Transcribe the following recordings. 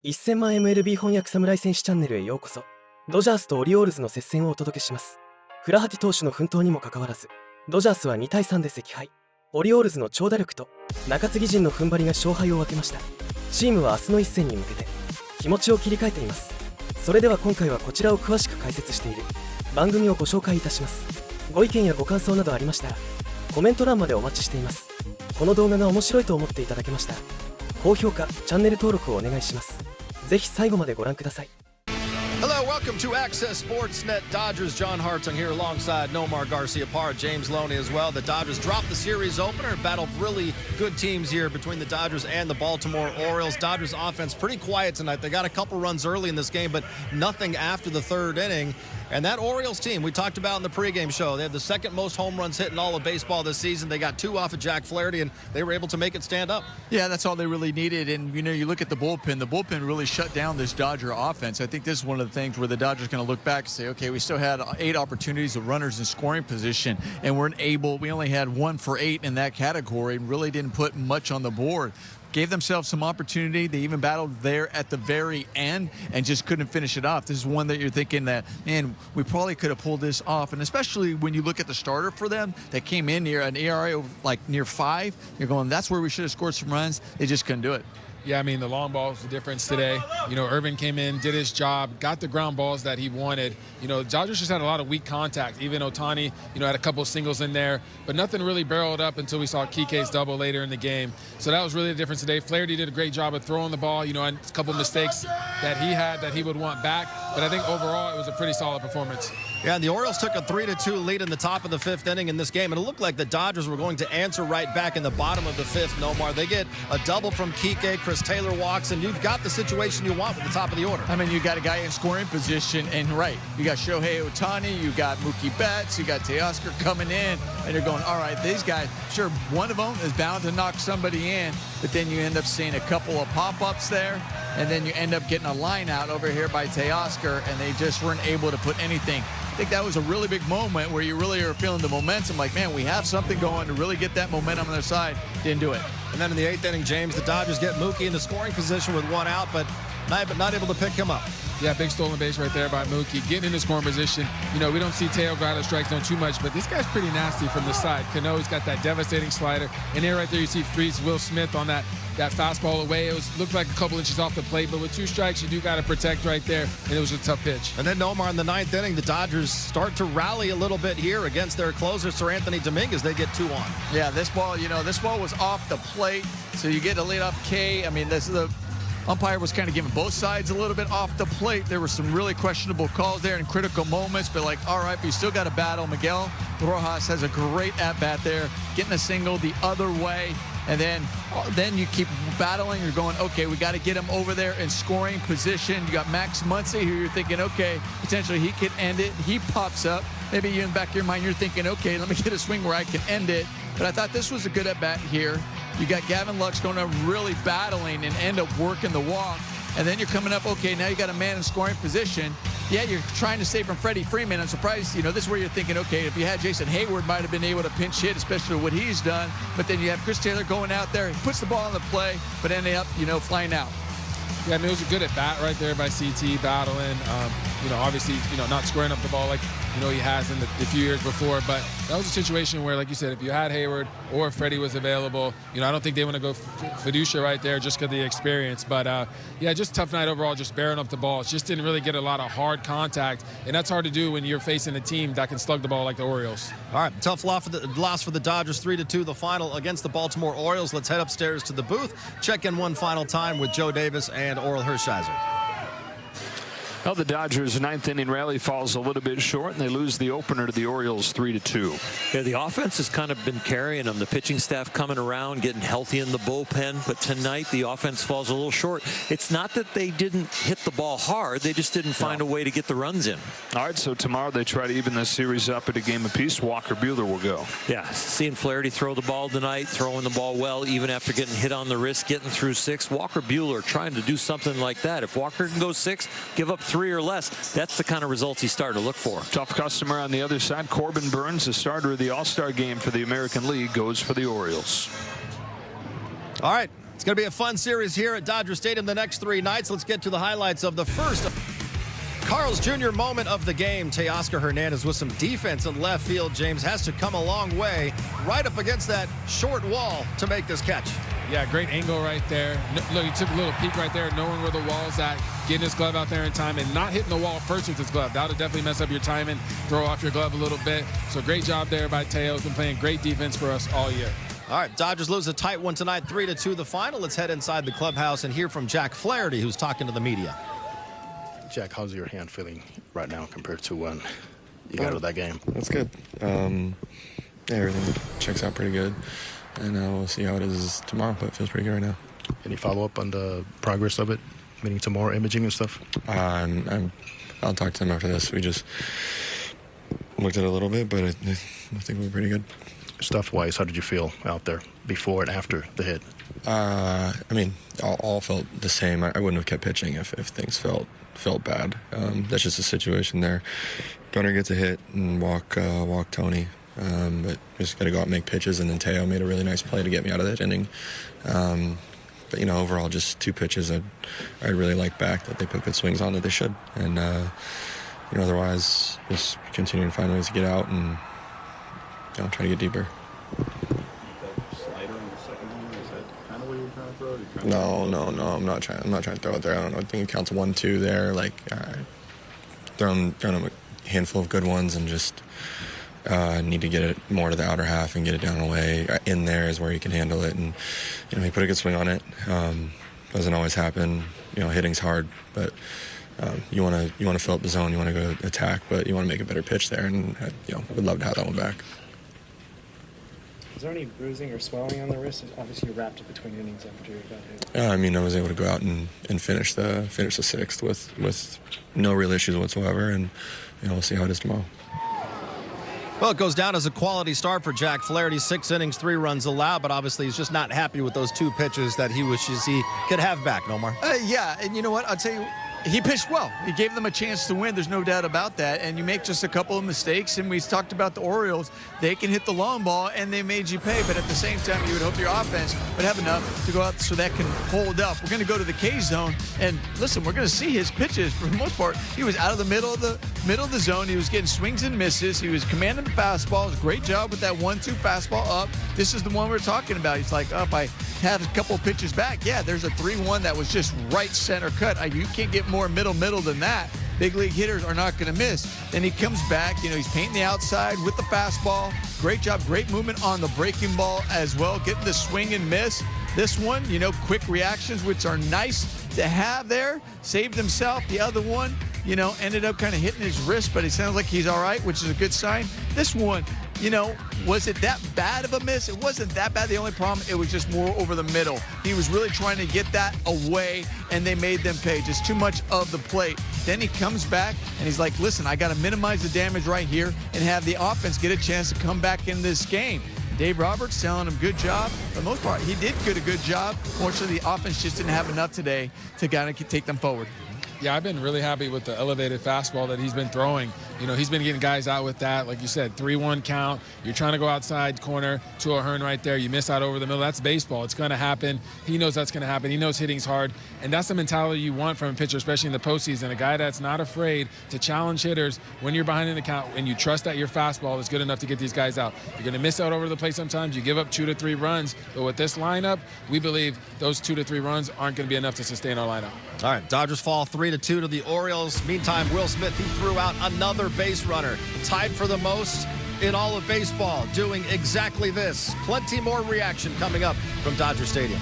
1000万 MLB 翻訳侍戦士チャンネルへようこそ。ドジャースとオリオールズの接戦をお届けします。フラハティ投手の奮闘にもかかわらず、ドジャースは2対3で惜敗。オリオールズの長打力と中継ぎ陣の踏ん張りが勝敗を分けました。チームは明日の一戦に向けて気持ちを切り替えています。それでは今回はこちらを詳しく解説している番組をご紹介いたします。ご意見やご感想などありましたらコメント欄までお待ちしています。この動画が面白いと思っていただけましたら高評価、チャンネル登録をお願いします。ぜひ最後までご覧ください。Hello, welcome to Access Sportsnet Dodgers. John Hartung here alongside Nomar Garciaparra, James Loney as well. The Dodgers dropped the series opener, battle of really good teams here between the Dodgers and the Baltimore Orioles. Dodgers offense pretty quiet tonight. They got a couple runs early in this game, but nothing after the third inning. And that Orioles team we talked about in the pregame show, they have the second most home runs hit in all of baseball this season. They got 2 off of Jack Flaherty, and they were able to make it stand up. Yeah, that's all they really needed. And, you know, you look at the bullpen really shut down this Dodger offense. I think this is one of the things where the Dodgers are going to look back and say, okay, we still had 8 opportunities of runners in scoring position, and we only had 1 for 8 in that category and really didn't put much on the board. Gave themselves some opportunity. They even battled there at the very end and just couldn't finish it off. This is one that you're thinking that, man, we probably could have pulled this off. And especially when you look at the starter for them that came in near an ERA of like near 5, you're going, that's where we should have scored some runs. They just couldn't do it. Yeah, I mean, the long ball was the difference today. You know, Irvin came in, did his job, got the ground balls that he wanted. You know, Dodgers just had a lot of weak contact. Even Ohtani, you know, had a couple of singles in there, but nothing really barreled up until we saw Kike's double later in the game. So that was really the difference today. Flaherty did a great job of throwing the ball, you know, and a couple of mistakes that he had that he would want back. But I think overall it was a pretty solid performance. Yeah, and the Orioles took a 3-2 lead in the top of the 5th inning in this game, and it looked like the Dodgers were going to answer right back in the bottom of the 5th, Nomar. They get a double from Kike, Chris Taylor walks, and you've got the situation you want at the top of the order. I mean, you got a guy in scoring position, and right, you got Shohei Ohtani, you got Mookie Betts, you got Teoscar coming in, and you're going, all right, these guys, sure, one of them is bound to knock somebody in, but then you end up seeing a couple of pop-ups there, and then you end up getting a line out over here by Teoscar, and they just weren't able to put anything. I think that was a really big moment where you really are feeling the momentum, like, man, we have something going to really get that momentum on their side. Didn't do it. And then in the 8th inning, James, the Dodgers get Mookie in the scoring position with 1 out, but not able to pick him up. Yeah, big stolen base right there by Mookie. Getting in the scoring position. You know, we don't see Teo ground out strikes zone too much, but this guy's pretty nasty from the side. Cano's got that devastating slider. And there right there you see Freeze Will Smith on that fastball away. It looked like a couple inches off the plate, but with 2 strikes, you do got to protect right there, and it was a tough pitch. And then Nomar in the 9th inning, the Dodgers start to rally a little bit here against their closer, Sir Anthony Dominguez. They get 2 on. Yeah, this ball was off the plate, so you get a leadoff K. I mean, the umpire was kind of giving both sides a little bit off the plate. There were some really questionable calls there in critical moments, but like, all right, but you still got to battle. Miguel Rojas has a great at-bat there, getting a single the other way. And then you keep battling. You're going, okay, we got to get him over there in scoring position. You got Max Muncy, who you're thinking, okay, potentially he could end it. He pops up. Maybe you in the back of your mind, you're thinking, okay, let me get a swing where I can end it. But I thought this was a good at-bat here. You got Gavin Lux going up really battling and end up working the walk. And then you're coming up, okay, now you got a man in scoring position. Yeah, you're trying to save from Freddie Freeman. I'm surprised, you know, this is where you're thinking, okay, if you had Jason Hayward, might have been able to pinch hit, especially what he's done. But then you have Chris Taylor going out there, he puts the ball on the play, but ending up, you know, flying out. Yeah, I mean, it was a good at-bat right there by CT, battling. You know, obviously, you know, not squaring up the ball like, you know, he has in the few years before. But that was a situation where, like you said, if you had Hayward or if Freddie was available, you know, I don't think they want to go fiducia right there just because of the experience. But, yeah, just tough night overall, just bearing up the ball. Just didn't really get a lot of hard contact. And that's hard to do when you're facing a team that can slug the ball like the Orioles. All right, tough loss for the Dodgers, 3-2, the final against the Baltimore Orioles. Let's head upstairs to the booth. Check in one final time with Joe Davis and Oral Hershiser. Well, the Dodgers' 9th inning rally falls a little bit short, and they lose the opener to the Orioles 3-2. Yeah, the offense has kind of been carrying them. The pitching staff coming around, getting healthy in the bullpen. But tonight, the offense falls a little short. It's not that they didn't hit the ball hard. They just didn't find a way to get the runs in. All right, so tomorrow they try to even this series up at a game apiece. Walker Buehler will go. Yeah, seeing Flaherty throw the ball tonight, throwing the ball well, even after getting hit on the wrist, getting through 6. Walker Buehler trying to do something like that. If Walker can go 6, give up 3 or less, that's the kind of results he's starting to look for. Tough customer on the other side. Corbin Burns, the starter of the All-Star game for the American League, goes for the Orioles. All right. It's going to be a fun series here at Dodger Stadium the next 3 nights. Let's get to the highlights of the first. Carl's Jr. moment of the game. Teoscar Hernandez with some defense in left field. James has to come a long way right up against that short wall to make this catch. Yeah, great angle right there. Look, he took a little peek right there, knowing where the wall's at, getting his glove out there in time, and not hitting the wall first with his glove. That would definitely mess up your timing, throw off your glove a little bit. So great job there by Teo. Been playing great defense for us all year. All right, Dodgers lose a tight one tonight, 3-2 the final. Let's head inside the clubhouse and hear from Jack Flaherty, who's talking to the media. Jack, how's your hand feeling right now compared to when you got out of that game? That's good. Yeah, everything checks out pretty good. And we'll see how it is tomorrow, but it feels pretty good right now. Any follow-up on the progress of it, meaning tomorrow imaging and stuff? I'll talk to him after this. We just looked at it a little bit, but I think we're pretty good. Stuff-wise, how did you feel out there before and after the hit? I mean, all felt the same. I wouldn't have kept pitching if things felt bad. That's just a situation there. Gunnar gets a hit and walk Tony. But just got to go out and make pitches, and then Teo made a really nice play to get me out of that inning. But, you know, overall, just 2 pitches I really like back that they put good swings on that they should. And, you know, otherwise, just continue to find ways to get out and, you know, try to get deeper. No, I'm not trying to throw it there. I don't know. I think it counts 1-2 there. Like, throwing him a handful of good ones and just need to get it more to the outer half and get it down and away. In there is where he can handle it, and you know he put a good swing on it. Doesn't always happen. You know, hitting's hard, but you want to fill up the zone. You want to go attack, but you want to make a better pitch there, and you know, would love to have that one back. Is there any bruising or swelling on the wrist? Obviously, you wrapped it between innings after you got hit. I mean, I was able to go out and finish the 6th with no real issues whatsoever, and you know, we'll see how it is tomorrow. Well, it goes down as a quality start for Jack Flaherty. 6 innings, 3 runs allowed, but obviously he's just not happy with those 2 pitches that he wishes he could have back, Nomar. Yeah, and you know what? I'll tell you, he pitched well. He gave them a chance to win. There's no doubt about that. And you make just a couple of mistakes. And we talked about the Orioles. They can hit the long ball, and they made you pay. But at the same time, you would hope your offense would have enough to go out so that can hold up. We're going to go to the K zone. And listen, we're going to see his pitches. For the most part, he was out of the middle of the zone. He was getting swings and misses. He was commanding the fastballs. Great job with that 1-2 fastball up. This is the one we're talking about. He's like, if I had a couple of pitches back, yeah, there's a 3-1 that was just right center cut. You can't get more middle than that. Big league hitters are not going to miss. Then he comes back, you know, he's painting the outside with the fastball. Great job, great movement on the breaking ball as well, getting the swing and miss. This one, you know, quick reactions, which are nice to have there. Saved himself. The other one, you know, ended up kind of hitting his wrist, but it sounds like he's all right, which is a good sign. This one, you know, was it that bad of a miss? It wasn't that bad. The only problem, it was just more over the middle. He was really trying to get that away, and they made them pay. Just too much of the plate. Then he comes back, and he's like, listen, I got to minimize the damage right here and have the offense get a chance to come back in this game. Dave Roberts telling him good job. For the most part, he did a good job. Fortunately, the offense just didn't have enough today to kind of take them forward. Yeah, I've been really happy with the elevated fastball that he's been throwing. You know, he's been getting guys out with that. Like you said, 3-1 count. You're trying to go outside corner to a Hearn right there. You miss out over the middle. That's baseball. It's going to happen. He knows that's going to happen. He knows hitting's hard. And that's the mentality you want from a pitcher, especially in the postseason. A guy that's not afraid to challenge hitters when you're behind in the count and you trust that your fastball is good enough to get these guys out. You're going to miss out over the plate sometimes. You give up 2 to 3 runs. But with this lineup, we believe those 2 to 3 runs aren't going to be enough to sustain our lineup. All right, Dodgers fall 3-2 to the Orioles. Meantime, Will Smith, he threw out another base runner. Tied for the most in all of baseball, doing exactly this. Plenty more reaction coming up from Dodger Stadium.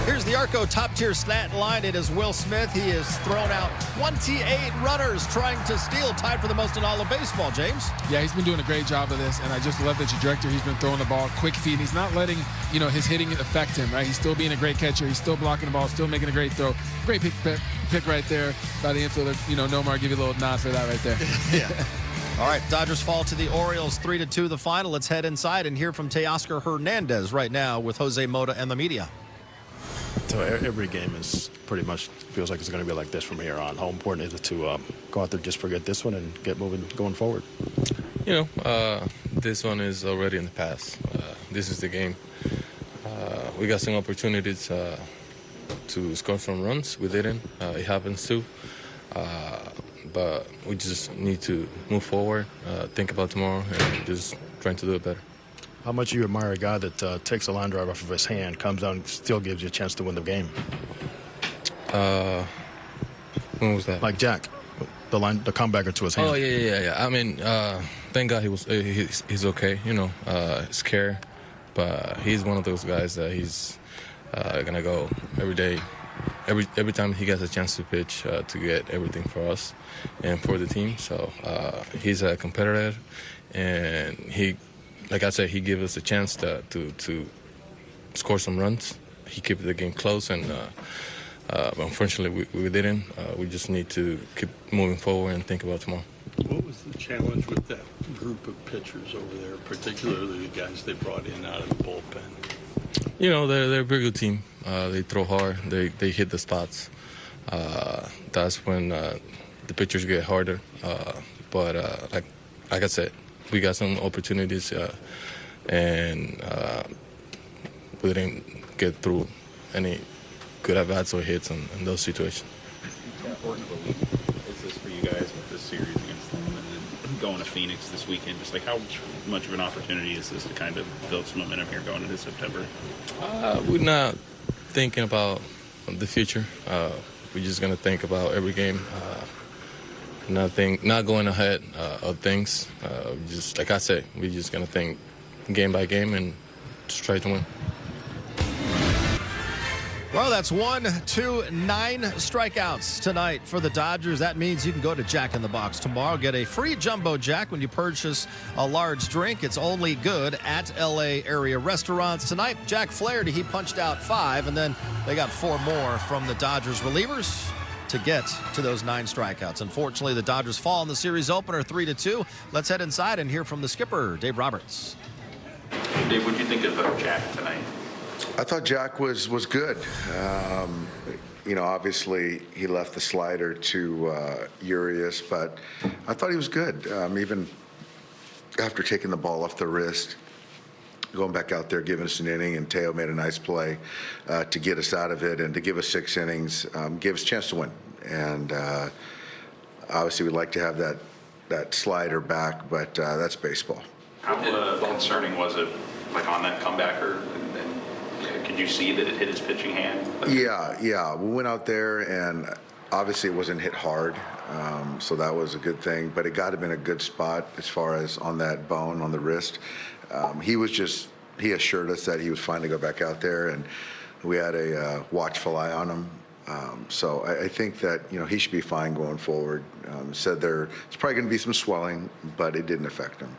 Here's the Arco top-tier stat line. It is Will Smith. He has thrown out 28 runners trying to steal, tied for the most in all of baseball, James. Yeah, he's been doing a great job of this, and I just love the trajectory. He's been throwing the ball, quick feet. He's not letting, you know, his hitting affect him, right? He's still being a great catcher. He's still blocking the ball, still making a great throw. Great pick right there by the infielder. You know, Nomar, give you a little nod for that right there. Yeah. All right, Dodgers fall to the Orioles 3-2 the final. Let's head inside and hear from Teoscar Hernandez right now with Jose Mota and the media. So every game is pretty much feels like it's going to be like this from here on. How important is it to go out there, just forget this one and get moving going forward? You know, this one is already in the past. This is the game. we got some opportunities to score some runs. We didn't. It happens too. But we just need to move forward, think about tomorrow, and just trying to do it better. How much you admire a guy that takes a line drive off of his hand, comes down, and still gives you a chance to win the game? When was that? Like Jack, the comebacker to his hand. Oh yeah. I mean, thank God he's okay. You know, scared, but he's one of those guys that he's gonna go every day. Every time he gets a chance to pitch to get everything for us and for the team. So he's a competitor, and he, like I said, he gives us a chance to score some runs. He kept the game close, and but unfortunately we didn't. We just need to keep moving forward and think about tomorrow. What was the challenge with that group of pitchers over there, particularly the guys they brought in out of the bullpen? You know, they're a very good team. They throw hard. They hit the spots. That's when the pitchers get harder. But like I said, we got some opportunities, and we didn't get through any good at-bats or hits in those situations. How important of a week is this for you guys with this series against them, and then going to Phoenix this weekend? Just like how much of an opportunity is this to kind of build some momentum here going into September? We're not thinking about the future. We're just gonna think about every game. Not going ahead of things. Just like I said, we're just gonna think game by game and just try to win. Well, that's 1, 2, 9 strikeouts tonight for the Dodgers. That means you can go to Jack in the Box tomorrow. Get a free Jumbo Jack when you purchase a large drink. It's only good at LA area restaurants. Tonight, Jack Flaherty, he punched out 5, and then they got 4 more from the Dodgers relievers to get to those 9 strikeouts. Unfortunately, the Dodgers fall in the series opener 3-2. Let's head inside and hear from the skipper, Dave Roberts. Dave, what did you think of Jack tonight? I thought Jack was good. You know, obviously he left the slider to Urias, but I thought he was good. Even after taking the ball off the wrist, going back out there, giving us an inning, and Teo made a nice play to get us out of it and to give us 6 innings, give us a chance to win. And obviously we'd like to have that slider back, but that's baseball. How concerning was it, like on that comebacker? Could you see that it hit his pitching hand? Yeah. We went out there, and obviously it wasn't hit hard, so that was a good thing. But it got him in a good spot as far as on that bone on the wrist. He assured us that he was fine to go back out there, and we had a watchful eye on him. So I think that, you know, he should be fine going forward. Said there's probably going to be some swelling, but it didn't affect him.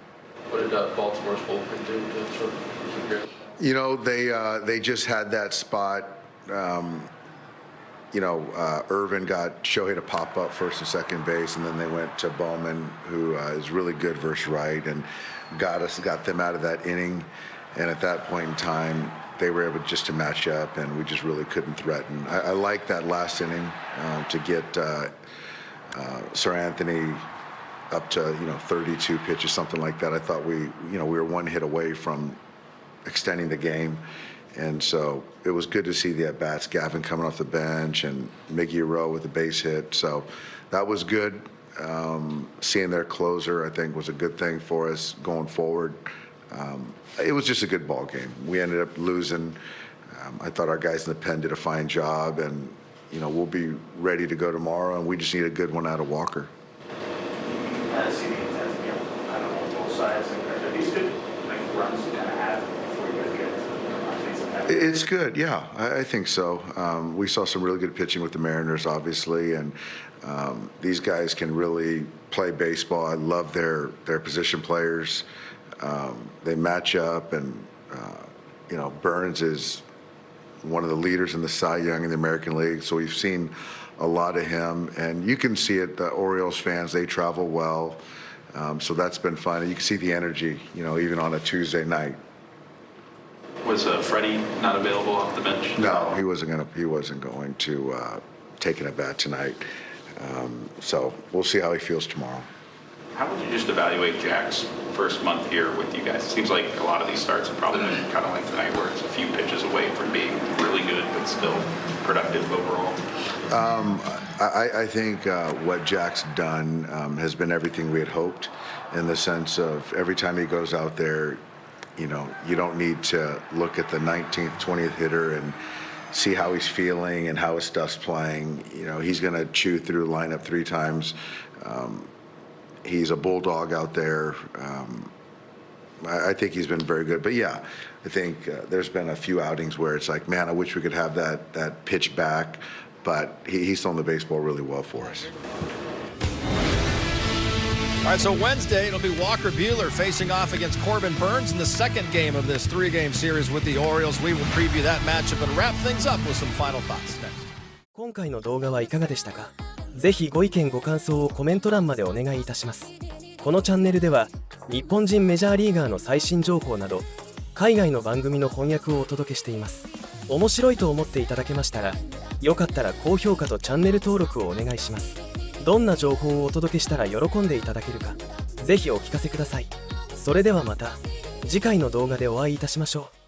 What did Baltimore's bullpen do to sort of keep your... You know, they just had that spot. Irvin got Shohei to pop up first and second base, and then they went to Bowman, who is really good versus right, and got them out of that inning. And at that point in time, they were able just to match up, and we just really couldn't threaten. I like that last inning to get Sir Anthony up to 32 pitches, something like that. I thought we were 1 hit away from extending the game, and so it was good to see the at-bats, Gavin coming off the bench and Miggy Rowe with the base hit, so that was good. Seeing their closer, I think, was a good thing for us going forward. It was just a good ball game. We ended up losing. I thought our guys in the pen did a fine job, and we'll be ready to go tomorrow, and we just need a good one out of Walker. I don't know, both sides, are these good runs to kind of have before you guys get It's good, yeah, I think so. We saw some really good pitching with the Mariners, obviously, and these guys can really play baseball. I love their position players. They match up, and Burns is one of the leaders in the Cy Young in the American League, so we've seen a lot of him, and you can see it. The Orioles fans, they travel well, so that's been fun. And you can see the energy, even on a Tuesday night. Was Freddie not available off the bench? No, he wasn't going to take an at bat tonight. So we'll see how he feels tomorrow. How would you just evaluate Jack's first month here with you guys? It seems like a lot of these starts have probably been kind of like tonight, where it's a few pitches away from being really good, but still productive overall. I think what Jack's done has been everything we had hoped, in the sense of every time he goes out there, you know, you don't need to look at the 19th, 20th hitter and see how he's feeling and how his stuff's playing. You know, he's going to chew through the lineup 3 times. He's a bulldog out there. I think he's been very good. But yeah, I think there's been a few outings where it's like, man, I wish we could have that pitch back. But he's throwing the baseball really well for us. All right, so Wednesday, it'll be Walker Buehler facing off against Corbin Burns in the second game of this 3-game series with the Orioles. We will preview that matchup and wrap things up with some final thoughts next. 今回の動画はいかがでしたか？ぜひご意見ご感想をコメント欄までお願いいたします。このチャンネルでは日本人メジャーリーガーの最新情報など海外の番組の翻訳をお届けしています。面白いと思っていただけましたら、よかったら高評価とチャンネル登録をお願いします。どんな情報をお届けしたら喜んでいただけるか、ぜひお聞かせください。それではまた次回の動画でお会いいたしましょう。